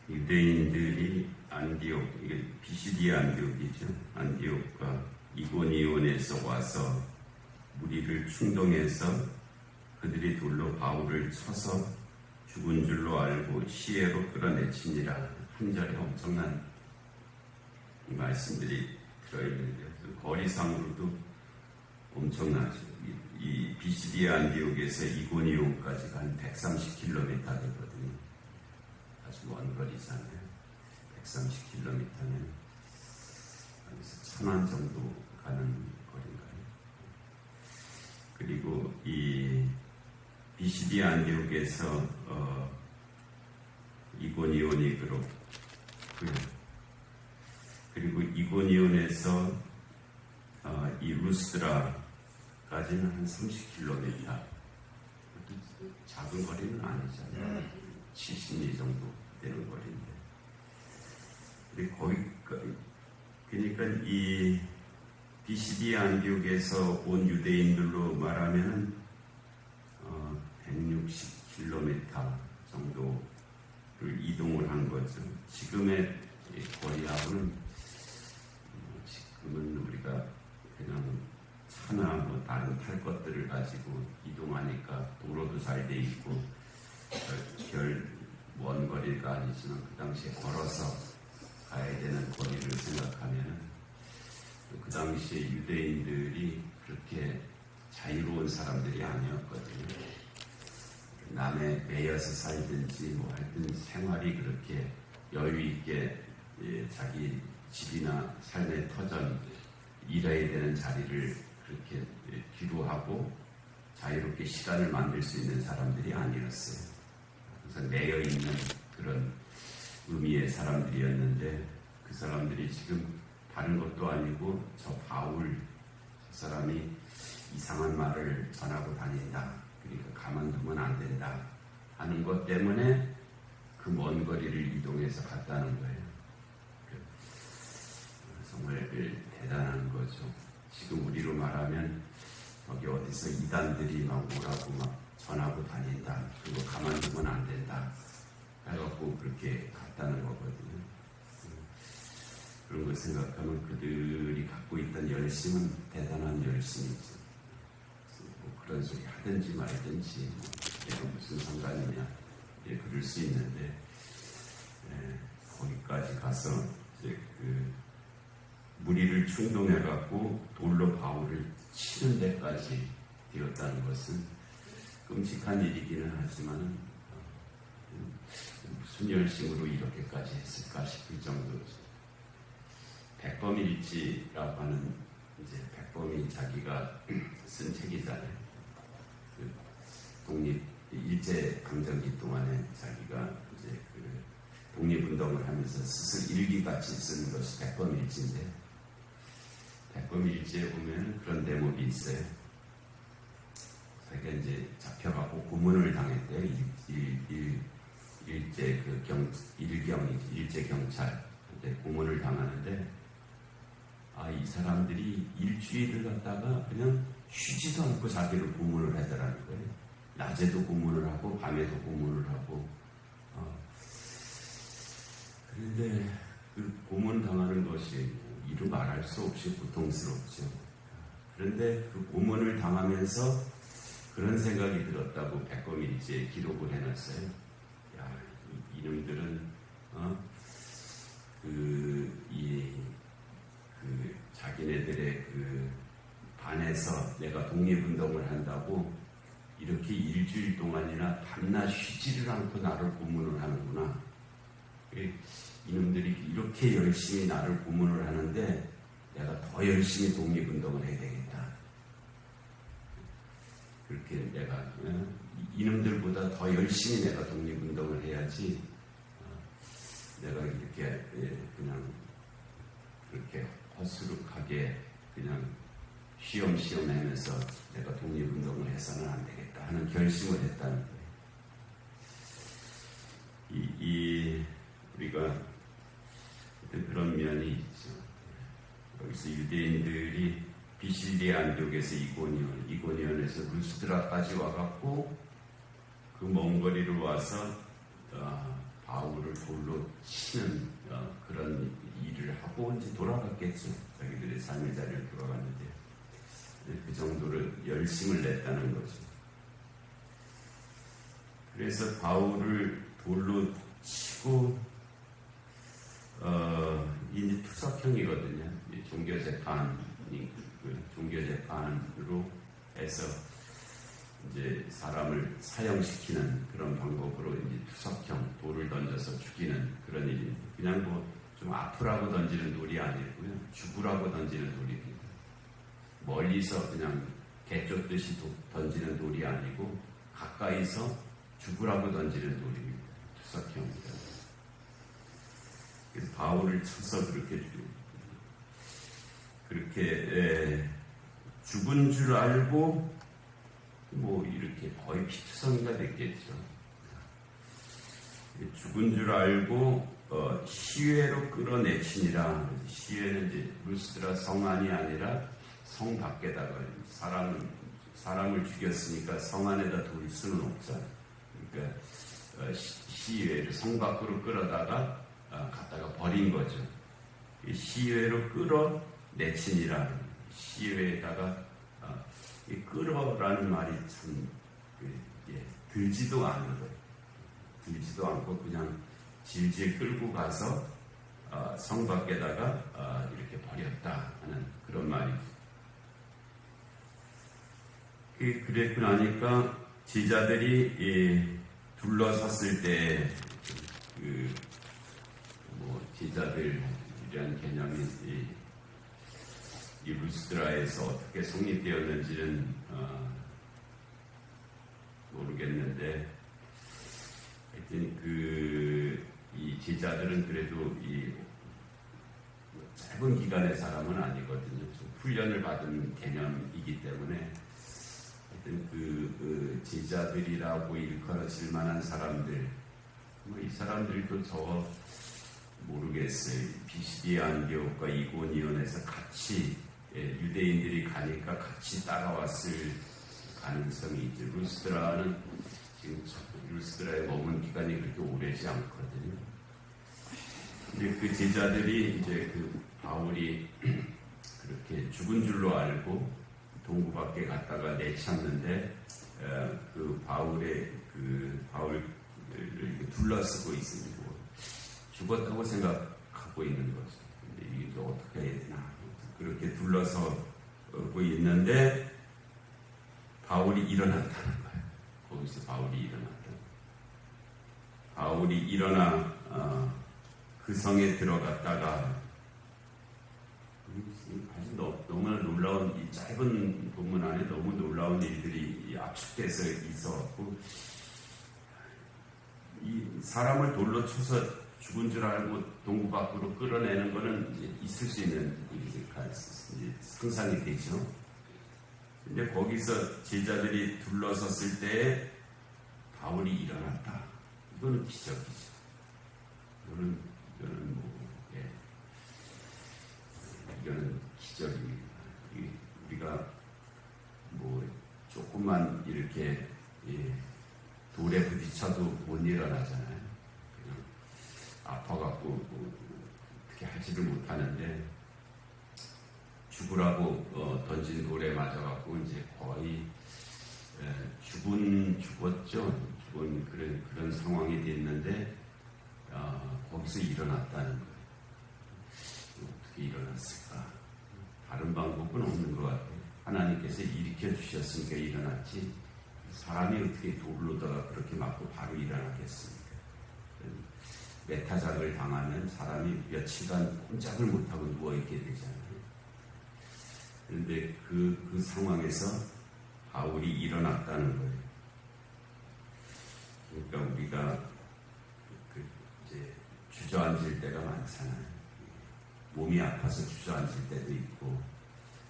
유대인들이 안디옥, 이게 비시디아 안디옥이죠. 안디옥과 이고니온에서 와서 무리를 충동해서 그들이 돌로 바울을 쳐서 죽은 줄로 알고 시외로 끌어내치니라. 한 절에 엄청난 말씀들이 들어있는데 거리상으로도 엄청나죠. 이 비시디아 안디옥에서 이고니온까지가 한 130km 되거든요. 아주 먼 거리잖아요. 130km면 여기서 1000원 정도 가는 거리인가요? 그리고 이 비시디아 안디옥에서 이고니온이 그렇고요. 그리고 이고니온에서 이 루스드라까지는 한 30km. 작은 거리는 아니잖아요. 70리 정도 되는 거리인데. 그러니까 이 비시디아 안디옥에서 온 유대인들로 말하면 160km 정도를 이동을 한 거죠. 지금의 거리하고는 지금은 우리가 그냥 차나 뭐 다른 탈 것들을 가지고 이동하니까 도로도 잘 돼 있고 별 먼 거리가 아니지만 그 당시에 걸어서 가야 되는 거리를 생각하면 그 당시에 유대인들이 그렇게 자유로운 사람들이 아니었거든요. 남에 매여서 살든지 뭐 하여튼 생활이 그렇게 여유 있게 자기 집이나 삶의 터전 일해야 되는 자리를 그렇게 기루하고 자유롭게 시간을 만들 수 있는 사람들이 아니었어요. 그래서 매여 있는 그런 의미의 사람들이었는데 그 사람들이 지금 다른 것도 아니고 저 바울 저 사람이 이상한 말을 전하고 다닌다. 그러니까 가만두면 안 된다 하는 것 때문에 그 먼 거리를 이동해서 갔다는 거예요. 정말 대단한 거죠. 지금 우리로 말하면 여기 어디서 이단들이 막 오라고 막 전하고 다닌다. 그리고 가만두면 안 된다. 해갖고 그렇게 갔다는 거거든요. 그런 걸 생각하면 그들이 갖고 있던 열심은 대단한 열심이죠. 뭐 그런 소리 하든지 말든지 내가 무슨 상관이냐 그럴 수 있는데 거기까지 가서 이제 무리를 충동해갖고 돌로 바울을 치는 데까지 되었다는 것은 끔찍한 일이기는 하지만 무슨 열심으로 이렇게까지 했을까 싶을 정도죠. 백범일지라고 하는 이제 백범이 자기가 쓴 책이잖아요. 독립 일제 강점기 동안에 자기가 이제 독립운동을 하면서 스스로 일기같이 쓰는 것이 백범일지인데 백범일지에 보면 그런 대목이 있어요. 자기가 이제 잡혀가고 고문을 당했대요. 일제 경찰한테 고문을 당하는데 이 사람들이 일주일을 갖다가 그냥 쉬지도 않고 자기를 고문을 하더라는 거예요. 낮에도 고문을 하고 밤에도 고문을 하고 그런데 그 고문 당하는 것이 이루 말할 수 없이 고통스럽죠. 그런데 그 고문을 당하면서 그런 생각이 들었다고 백범일지에 기록을 해놨어요. 야, 이놈들은 자기네들의 반에서 내가 독립운동을 한다고 이렇게 일주일 동안이나 밤낮 쉬지를 않고 나를 고문을 하는구나. 이놈들이 이렇게 열심히 나를 고문을 하는데 내가 더 열심히 독립운동을 해야 되겠다. 그렇게 내가 이놈들보다 더 열심히 내가 독립운동을 해야지 내가 이렇게 그냥 그렇게 헛수룩하게 그냥 쉬엄쉬엄 하면서 내가 독립운동을 해서는 안 되겠다 하는 결심을 했다는 거예요. 우리가 그런 면이 있죠. 여기서 유대인들이 비시디아 안디옥에서 이고니온에서 루스드라까지 와갖고 그 먼 거리를 와서 바울을 돌로 치는 그런 일을 하고 이제 돌아갔겠죠. 자기들의 삶의 자리를 돌아갔는데 그 정도로 열심을 냈다는 거죠. 그래서 바울을 돌로 치고 이제 투석형이거든요. 종교재판으로 해서 이제 사람을 사형시키는 그런 방법으로 이제 투석형, 돌을 던져서 죽이는 그런 일입니다. 그냥 뭐 좀 아프라고 던지는 돌이 아니고요. 죽으라고 던지는 돌입니다. 멀리서 그냥 개 쫓듯이 던지는 돌이 아니고 가까이서 죽으라고 던지는 돌입니다. 투석형입니다. 그래서 바울을 쳐서 그렇게 죽은 줄 알고 뭐 이렇게 거의 피투성이가 됐겠죠. 죽은 줄 알고 시외로 끌어내치니라. 시외는 이제 루스드라 성 안이 아니라 성 밖에다가 사람을 죽였으니까 성 안에다 둘 수는 없잖아요. 그러니까 시외를 성 밖으로 끌어다가 갖다가 버린 거죠. 시외로 끌어내치니라. 시외에다가 이 끌어라는 말이 참 들지도 않은 거예요. 들지도 않고 그냥 질질 끌고 가서 성 밖에다가 이렇게 버렸다 하는 그런 말이죠. 그랬고 나니까 제자들이 둘러섰을 때 제자들이라는 개념이 이 루스드라에서 어떻게 성립되었는지는 모르겠는데, 하여튼 이 제자들은 그래도 이 짧은 기간의 사람은 아니거든요. 좀 훈련을 받은 개념이기 때문에 하여튼 그 제자들이라고 일컬어질 만한 사람들, 뭐 이 사람들도 저 모르겠어요. 비시디아 안디옥과 이고니온에서 같이 유대인들이 가니까 같이 따라왔을 가능성이 있죠. 루스드라는 지금 루스드라에 머문 기간이 그렇게 오래지 않거든요. 근데 그 제자들이 이제 그 바울이 그렇게 죽은 줄로 알고 동부 밖에 갔다가 내쳤는데 그 바울을 이렇게 둘러쓰고 있습니다. 죽었다고 생각하고 있는 거죠. 근데 이게 어떻게 해야 되나. 그렇게 둘러서고 있는데 바울이 일어났다는 거예요. 거기서 바울이 일어났다. 바울이 일어나 그 성에 들어갔다가 아주 너무나 놀라운 이 짧은 본문 안에 너무 놀라운 일들이 압축돼서 있어갖고 이 사람을 돌로 쳐서 죽은 줄 알고 동부 밖으로 끌어내는 거는 이제 있을 수 있는 상상이 되죠. 근데 거기서 제자들이 둘러섰을 때 바울이 일어났다. 이거는 기적이죠. 이거는 기적입니다. 우리가 뭐 조금만 이렇게 돌에 부딪혀도 못 일어나잖아요. 그냥 아파갖고 어떻게 하지를 못하는데 죽으라고 던진 돌에 맞아갖고 이제 거의 죽었죠. 죽은 그런 상황이 됐는데 거기서 일어났다는 거예요. 어떻게 일어났을까? 다른 방법은 없는 것 같아요. 하나님께서 일으켜 주셨으니까 일어났지 사람이 어떻게 돌로다가 그렇게 맞고 바로 일어나겠습니까? 메타작을 당하면 사람이 며칠간 꼼짝을 못하고 누워있게 되잖아요. 그런데 그 상황에서 바울이 일어났다는 거예요. 그러니까 우리가 이제 주저앉을 때가 많잖아요. 몸이 아파서 주저앉을 때도 있고,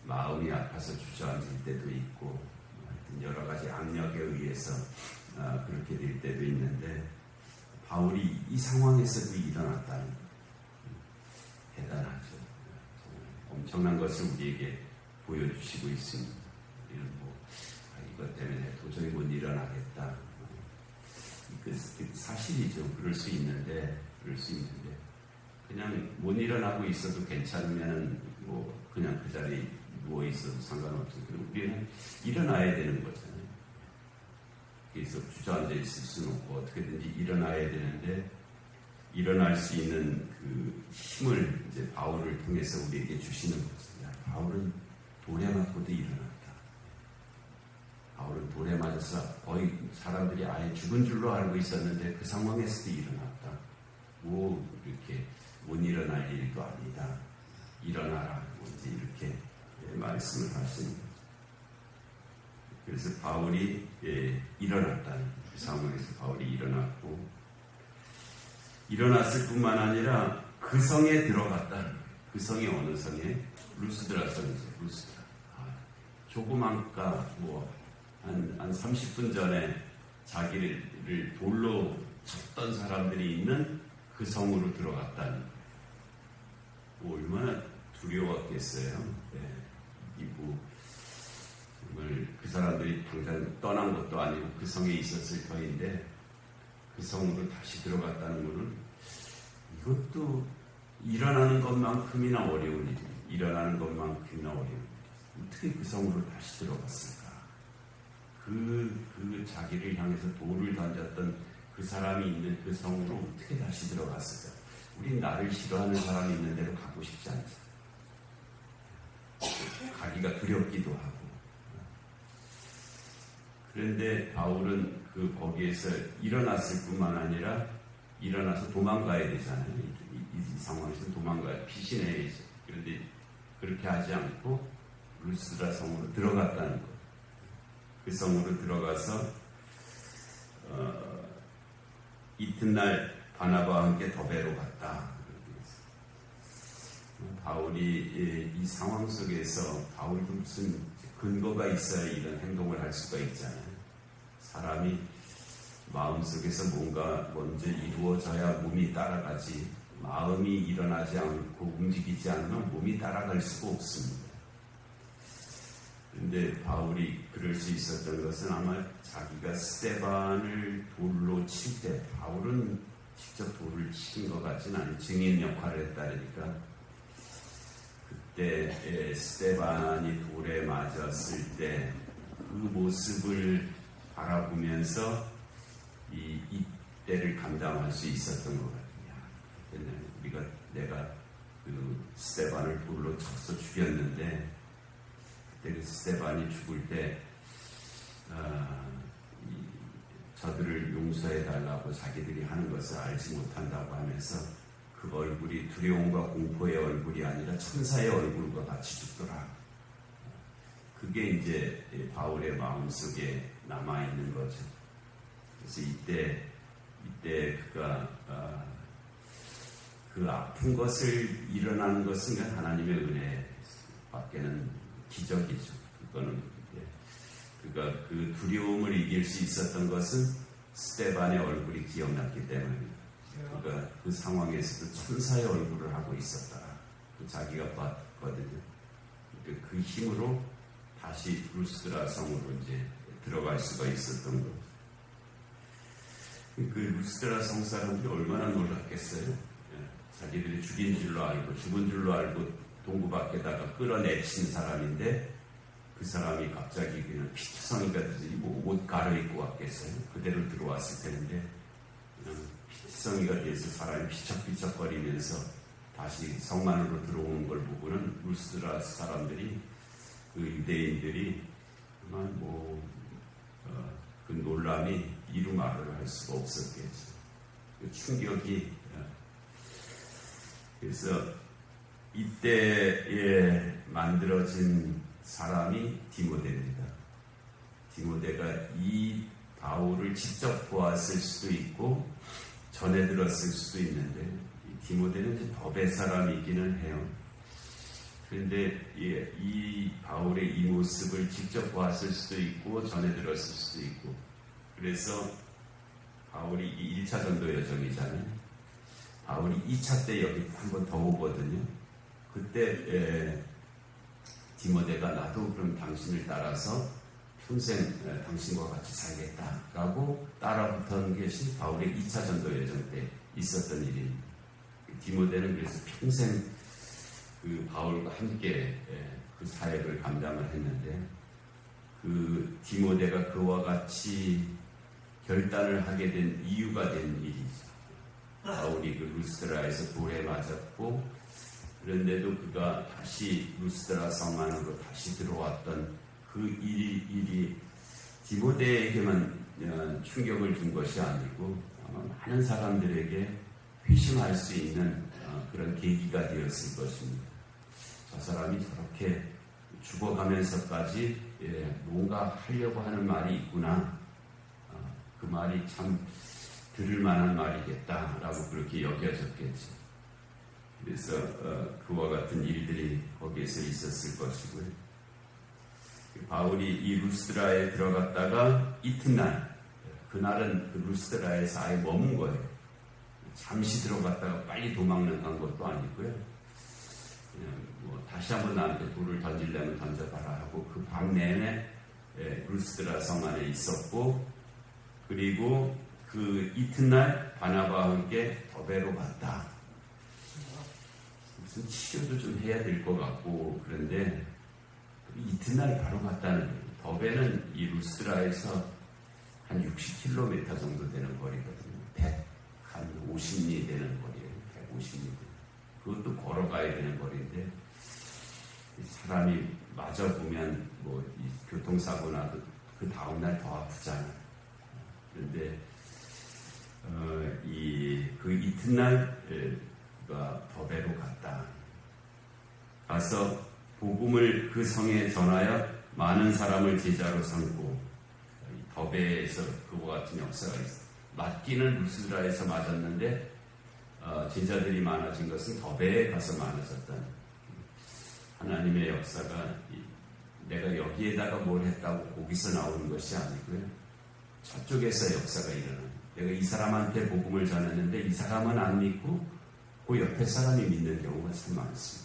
마음이 아파서 주저앉을 때도 있고, 하여튼 여러 가지 악력에 의해서 그렇게 될 때도 있는데, 바울이 이 상황에서도 일어났다는 거예요. 대단하죠. 엄청난 것을 우리에게 보여주시고 있습니다. 이것 때문에 도저히 못 일어나겠다. 사실이죠. 그럴 수 있는데 그냥 못 일어나고 있어도 괜찮으면 뭐 그냥 그 자리에 누워 있어도 상관없어요. 우리는 일어나야 되는 거잖아요. 그래서 주저앉아 있을 수는 없고 어떻게든지 일어나야 되는데 일어날 수 있는 그 힘을 이제 바울을 통해서 우리에게 주시는 거죠. 바울은 돌에 맞고도 일어났다. 바울은 돌에 맞아서 거의 사람들이 아예 죽은 줄로 알고 있었는데 그 상황에서도 일어났다. 뭐 이렇게 못 일어날 일도 아니다. 일어나라. 뭐 이제 이렇게 말씀을 하십니다. 그래서 바울이 일어났다는 그 상황에서 바울이 일어났고 일어났을 뿐만 아니라 그 성에 들어갔다는 거예요. 그 성이 어느 성에? 루스드라 성이죠. 루스드라. 조그만가 한 30분 전에 자기를 돌로 쳤던 사람들이 있는 그 성으로 들어갔다는 거예요. 얼마나 두려웠겠어요. 그리고 정말 그 사람들이 당장 떠난 것도 아니고 그 성에 있었을 터인데 그 성으로 다시 들어갔다는 것은 이것도 일어나는 것만큼이나 어려운 일이에요. 일어나는 것만큼이나 어려운 일이에요. 어떻게 그 성으로 다시 들어갔을까? 그 자기를 향해서 돌을 던졌던 그 사람이 있는 그 성으로 어떻게 다시 들어갔을까? 우린 나를 싫어하는 사람이 있는 데로 가고 싶지 않죠. 가기가 두렵기도 하고. 그런데 바울은 거기에서 일어났을 뿐만 아니라 일어나서 도망가야 되잖아요. 이 상황에서 도망가야 피신해야죠. 그런데 그렇게 하지 않고 루스드라 성으로 들어갔다는 거예요. 그 성으로 들어가서 이튿날 바나바와 함께 더베로 갔다. 바울이 이 상황 속에서 바울도 무슨 근거가 있어야 이런 행동을 할 수가 있잖아요. 사람이 마음속에서 뭔가 먼저 이루어져야 몸이 따라가지 마음이 일어나지 않고 움직이지 않으면 몸이 따라갈 수가 없습니다. 그런데 바울이 그럴 수 있었던 것은 아마 자기가 스데반을 돌로 칠 때 바울은 직접 돌을 친 것 같지는 않아요. 증인 역할을 했다니까 그때 스데반이 돌에 맞았을 때 그 모습을 바라보면서 이때를 감당할 수 있었던 것 같아요. 내가 그 스데반을 돌로 쳐서 죽였는데 그때 그 스데반이 죽을 때 저들을 용서해 달라고 자기들이 하는 것을 알지 못한다고 하면서 그 얼굴이 두려움과 공포의 얼굴이 아니라 천사의 얼굴과 같이 죽더라. 그게 이제 바울의 마음속에 남아있는 거죠. 그래서 이때 그가 그 아픈 것을 일어나는 것은 하나님의 은혜 밖에는 기적이죠. 그거는 그가 그 두려움을 이길 수 있었던 것은 스데반의 얼굴이 기억났기 때문입니다. 그가 그 상황에서도 천사의 얼굴을 하고 있었다. 자기가 봤거든요. 그 힘으로 다시 루스드라 성으로 이제 들어갈 수가 있었던 거죠. 그 루스드라 성 사람들이 얼마나 놀랐겠어요. 자기들이 죽인 줄로 알고 죽은 줄로 알고 동구 밖에다가 끌어내친 사람인데 그 사람이 갑자기 그냥 피투성이가 되지 옷 갈아입고 왔겠어요. 그대로 들어왔을 텐데 그냥 피투성이가 돼서 사람이 비척비척거리면서 다시 성 안으로 들어오는 걸 보고는 루스드라 사람들이 그 유대인들이 정말 그 놀람이 이루 말을 할 수가 없었겠죠. 그 충격이 그래서 이때에 만들어진 사람이 디모데입니다. 디모데가 이 바울을 직접 보았을 수도 있고 전해 들었을 수도 있는데 디모데는 이제 더베 사람이기는 해요. 그런데 이 바울의 이 모습을 직접 보았을 수도 있고 전해 들었을 수도 있고 그래서 바울이 이 1차 전도 여정이잖아요. 바울이 2차 때 여기 한번 더 오거든요. 그때 디모데가 나도 그럼 당신을 따라서 평생 당신과 같이 살겠다라고 따라붙은 것이 바울의 2차 전도 여정 때 있었던 일입니다. 디모데는 그래서 평생 그 바울과 함께 그 사역을 감당을 했는데, 그 디모데가 그와 같이 결단을 하게 된 이유가 된 일이죠. 바울이 그 루스드라에서 돌에 맞았고, 그런데도 그가 다시 루스드라 성 안으로 다시 들어왔던 그 일이 디모데에게만 충격을 준 것이 아니고 아마 많은 사람들에게 회심할 수 있는 그런 계기가 되었을 것입니다. 저 사람이 저렇게 죽어가면서까지 뭔가 하려고 하는 말이 있구나. 그 말이 참 들을 만한 말이겠다라고 그렇게 여겨졌겠죠. 그래서 그와 같은 일들이 거기에서 있었을 것이고요. 바울이 이 루스드라에 들어갔다가 이튿날, 그날은 그 루스드라에서 아예 머문 거예요. 잠시 들어갔다가 빨리 도망간 것도 아니고요. 그냥 뭐 다시 한번 나한테 돌을 던지려면 던져봐라 하고 그 밤 내내 루스드라 성 안에 있었고, 그리고 그 이튿날 바나바와 함께 더베로 갔다. 무슨 치료도 좀 해야 될 것 같고, 그런데 이튿날 바로 갔다는 거예요. 더베는 이 루스드라에서 한 60km 정도 되는 거리거든요. 150리 되는 거리예요. 150리. 그것도 걸어가야 되는 거리인데, 사람이 마저 보면 뭐 이 교통사고 나도 그 다음날 더 아프잖아요. 그런데 그 이튿날 더베로 갔다. 가서 복음을 그 성에 전하여 많은 사람을 제자로 삼고, 더베에서 그와 같은 역사가 있어요. 맞기는 루스드라에서 맞았는데 제자들이 많아진 것은 더베에 가서 많아졌다는 하나님의 역사가 내가 여기에다가 뭘 했다고 거기서 나오는 것이 아니고요. 저쪽에서 역사가 일어나요. 내가 이 사람한테 복음을 전했는데 이 사람은 안 믿고 그 옆에 사람이 믿는 경우가 참 많습니다.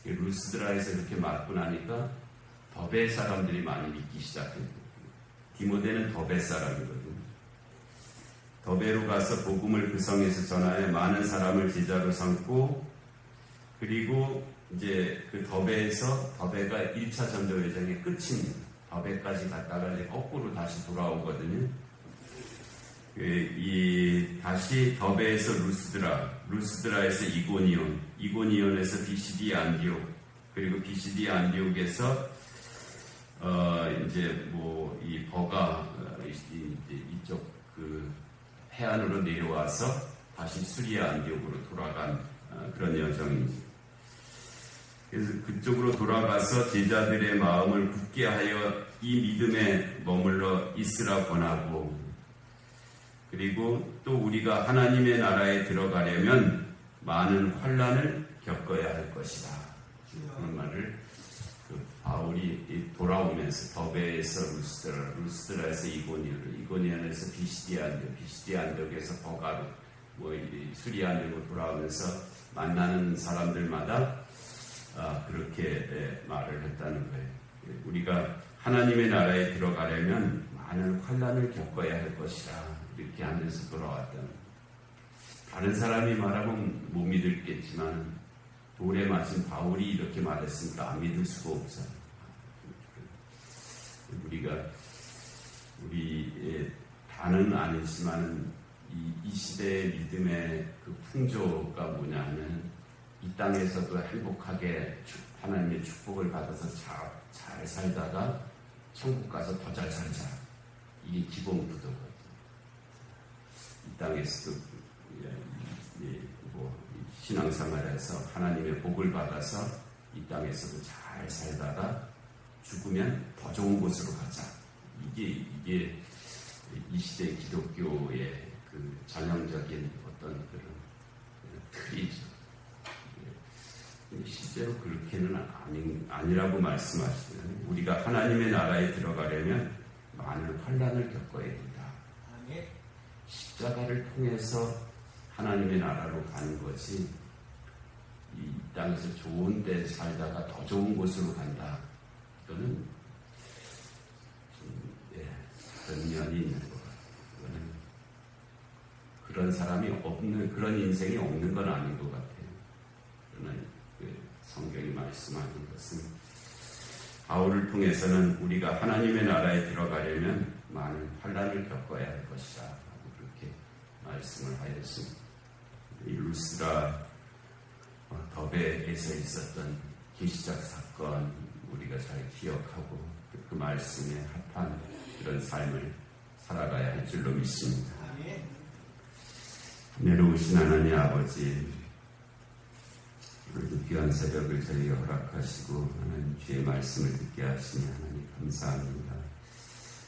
루스드라에서 이렇게 맞고 나니까 더베 사람들이 많이 믿기 시작했고, 디모데는 더베 사람이거든요. 더베로 가서 복음을 그 성에서 전하여 많은 사람을 제자로 삼고, 그리고 이제 그 더베가 1차 전도 여정의 끝입니다. 더베까지 갔다가 이제 거꾸로 다시 돌아오거든요. 다시 더베에서 루스드라에서 이고니온에서 비시디 안디옥, 그리고 비시디 안디옥에서 이제 뭐 이 버가 이쪽 그 해안으로 내려와서 다시 수리아 안디옥으로 돌아간 그런 여정이죠. 그래서 그쪽으로 돌아가서 제자들의 마음을 굳게 하여 이 믿음에 머물러 있으라 권하고, 그리고 또 우리가 하나님의 나라에 들어가려면 많은 환난을 겪어야 할 것이다. 그런 말을 바울이 돌아오면서 더베에서 루스드라에서 이고니온에서 비시디 안디옥에서 버가로 수리아 안디옥으로 돌아오면서 만나는 사람들마다 그렇게 말을 했다는 거예요. 우리가 하나님의 나라에 들어가려면 많은 환난을 겪어야 할 것이다. 이렇게 하면서 돌아왔다는, 다른 사람이 말하면 못 믿을겠지만 돌에 맞은 바울이 이렇게 말했으니까 안 믿을 수가 없어요. 우리의 다는 아니지만 이 시대의 믿음의 그 풍조가 뭐냐면, 이 땅에서도 행복하게 하나님의 축복을 받아서 잘 살다가 천국 가서 더 잘 살자. 이게 기본 구도거든요. 이 땅에서도 신앙생활에서 하나님의 복을 받아서 이 땅에서도 잘 살다가 죽으면 더 좋은 곳으로 가자. 이게 이 시대 기독교의 그 전형적인 어떤 그런 틀이죠. 실제로 그렇게는 아니라고 말씀하시면, 우리가 하나님의 나라에 들어가려면 많은 환난을 겪어야 된다. 십자가를 통해서 하나님의 나라로 가는 것이, 이 땅에서 좋은 데 살다가 더 좋은 곳으로 간다. 이거는 그런 면이 있는 것 같아요. 그런 사람이 없는, 그런 인생이 없는 건 아닌 것 같아요. 그러나 성경이 말씀하는 것은 바울을 통해서는 우리가 하나님의 나라에 들어가려면 많은 환난을 겪어야 할 것이다 하고 그렇게 말씀을 하였습니다. 이 루스라 더베에서 있었던 계시작 사건 우리가 잘 기억하고 그 말씀에 합한 그런 삶을 살아가야 할 줄로 믿습니다. 내려오신 하나님 아버지, 오늘도 귀한 새벽을 저희에게 허락하시고 하나님 주의 말씀을 듣게 하시니 하나님 감사합니다.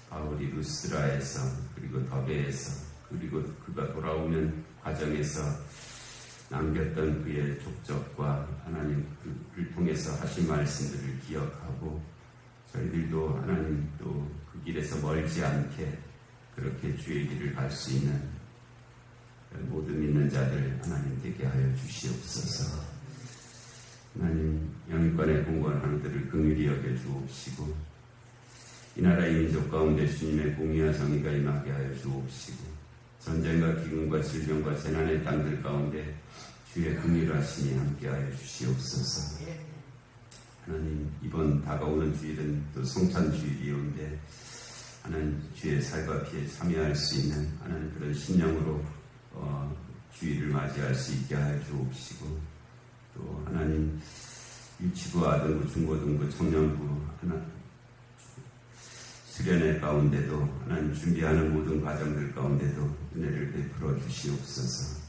바울이 루스라에서 그리고 더베에서 그리고 그가 돌아오는 과정에서 남겼던 그의 족적과 하나님 그를 통해서 하신 말씀들을 기억하고 저희들도 하나님 또 그 길에서 멀지 않게 그렇게 주의 길을 갈 수 있는 모든 믿는 자들 하나님 되게 하여 주시옵소서. 하나님 영육간의 공고한 들을 긍휼히 여겨 주옵시고 이 나라의 민족 가운데 주님의 공의와 정의가 임하게 하여 주옵시고 전쟁과 기근과 질병과 재난의 땅들 가운데 주의 긍휼하심이 함께하여 주시옵소서. 하나님 이번 다가오는 주일은 또 성찬 주일이온데 하나님 주의 살과 피에 참여할 수 있는 하나님 그런 신령으로 주일을 맞이할 수 있게 하여 주옵시고 또 하나님 유치부, 아동부, 중고등부, 청년부 수련회 가운데도 하나님 준비하는 모든 과정들 가운데도 은혜를 베풀어 주시옵소서.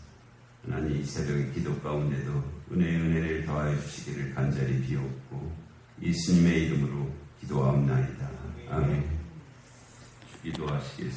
하나님 이 새벽의 기도 가운데도 은혜를 더하여 주시기를 간절히 비옵고 예수님의 이름으로 기도하옵나이다. 아멘. 기도하시겠습니다.